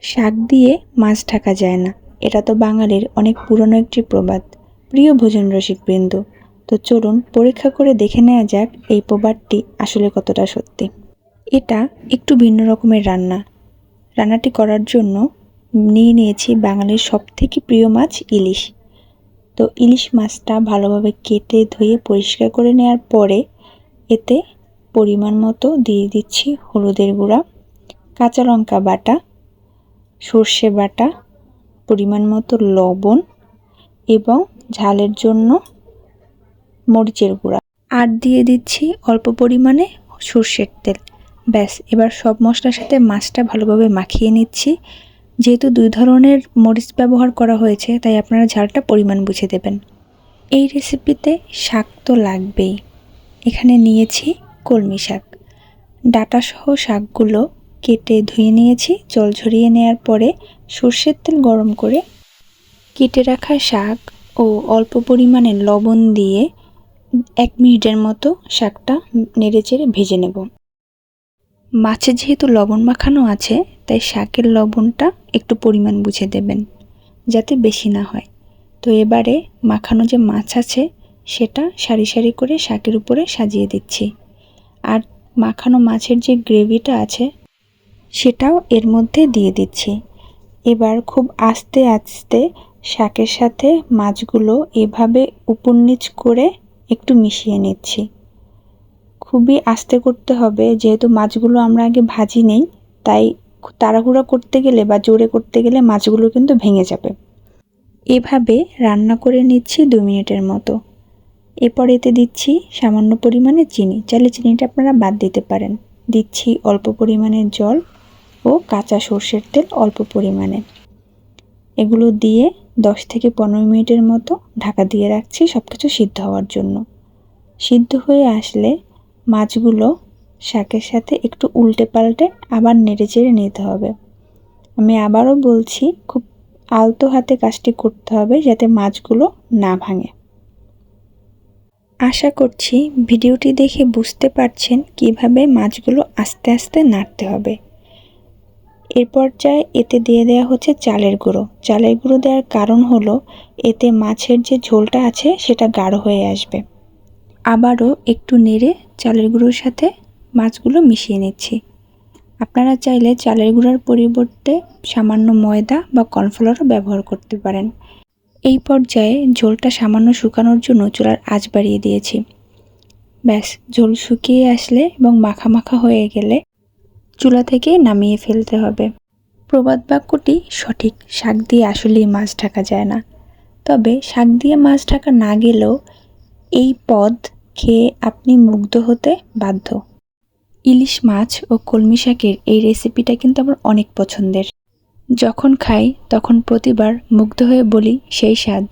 শাক দিয়ে মাছ ঢাকা যায় না, এটা তো বাঙালির অনেক পুরনো একটি প্রবাদ। প্রিয় ভোজন রসিকবৃন্দ, তো চলুন পরীক্ষা করে দেখে নেওয়া যাক এই প্রবাদটি আসলে কতটা সত্যি। এটা একটু ভিন্ন রকমের রান্নাটি করার জন্য নিয়ে নিয়েছি বাঙালির সবথেকে প্রিয় মাছ ইলিশ। তো ইলিশ মাছটা ভালোভাবে কেটে ধুয়ে পরিষ্কার করে নেওয়ার পরে এতে পরিমাণ মতো দিয়ে দিচ্ছি হলুদের গুঁড়া, কাঁচা লঙ্কা বাটা, সর্ষে বাটা, পরিমাণ মতো লবণ এবং ঝালের জন্য মরিচের গুঁড়া, আর দিয়ে দিচ্ছি অল্প পরিমাণে সর্ষের তেল। ব্যাস, এবার সব মশলার সাথে মাছটা ভালোভাবে মাখিয়ে নিচ্ছি। যেহেতু 2 ধরনের মরিচ ব্যবহার করা হয়েছে, তাই আপনারা ঝালটা পরিমাণ বুঝে দেবেন। এই রেসিপিতে শাক তো লাগবেই। এখানে নিয়েছি কলমি শাক। ডাঁটাসহ শাকগুলো কেটে ধুয়ে নিয়েছি। জল ঝরিয়ে নেওয়ার পরে সর্ষের তেল গরম করে কেটে রাখা শাক ও অল্প পরিমাণে লবণ দিয়ে 1 মিনিটের মতো শাকটা নেড়েচেড়ে ভেজে নেব। মাছে যেহেতু লবণ মাখানো আছে, তাই শাকের লবণটা একটু পরিমাণ বুঝে দেবেন, যাতে বেশি না হয়। তো এবারে মাখানো যে মাছ আছে সেটা সারি সারি করে শাকের উপরে সাজিয়ে দিচ্ছি, আর মাখানো মাছের যে গ্রেভিটা আছে সেটাও এর মধ্যে দিয়ে দিচ্ছি। এবার খুব আস্তে আস্তে শাকের সাথে মাছগুলো এভাবে উপর নিচ করে একটু মিশিয়ে নিচ্ছি। খুবই আস্তে করতে হবে, যেহেতু মাছগুলো আমরা আগে ভাজি নেই, তাই তাড়াহুড়া করতে গেলে বা জোরে করতে গেলে মাছগুলো কিন্তু ভেঙে যাবে। এভাবে রান্না করে নিচ্ছি 2 মিনিটের মতো। এরপর এতে দিচ্ছি সামান্য পরিমাণে চিনি, চাইলে চিনিটা আপনারা বাদ দিতে পারেন। দিচ্ছি অল্প পরিমাণে জল ও কাঁচা সর্ষের তেল অল্প পরিমাণে। এগুলো দিয়ে 10 থেকে 15 মিনিটের মতো ঢাকা দিয়ে রাখছি সব কিছু সিদ্ধ হওয়ার জন্য। সিদ্ধ হয়ে আসলে মাছগুলো শাকের সাথে একটু উল্টে পাল্টে আবার নেড়েচেড়ে নিতে হবে। আমি আবারও বলছি, খুব আলতো হাতে কাজটি করতে হবে যাতে মাছগুলো না ভাঙে। আশা করছি ভিডিওটি দেখে বুঝতে পারছেন কিভাবে মাছগুলো আস্তে আস্তে নাড়তে হবে। এর পর্যায়ে এতে দিয়ে দেওয়া হচ্ছে চালের গুঁড়ো। চালের গুঁড়ো দেওয়ার কারণ হলো এতে মাছের যে ঝোলটা আছে সেটা গাঢ় হয়ে আসবে। আবারও একটু নেড়ে চালের গুঁড়োর সাথে মাছগুলো মিশিয়ে নিচ্ছি। আপনারা চাইলে চালের গুঁড়ার পরিবর্তে সামান্য ময়দা বা কর্নফ্লাওয়ারও ব্যবহার করতে পারেন। এই পর্যায়ে ঝোলটা সামান্য শুকানোর জন্য চুলার আঁচ বাড়িয়ে দিয়েছি। ব্যাস, ঝোল শুকিয়ে আসলে এবং মাখা মাখা হয়ে গেলে চুলা থেকে নামিয়ে ফেলতে হবে। প্রবাদ বাক্যটি সঠিক, শাক দিয়ে আসলেই মাছ ঢাকা যায় না। তবে শাক দিয়ে মাছ ঢাকা না গেলেও এই পদ খেয়ে আপনি মুগ্ধ হতে বাধ্য। ইলিশ মাছ ও কলমি শাকের এই রেসিপিটা কিন্তু আমার অনেক পছন্দের। যখন খাই তখন প্রতিবার মুগ্ধ হয়ে বলি সেই স্বাদ।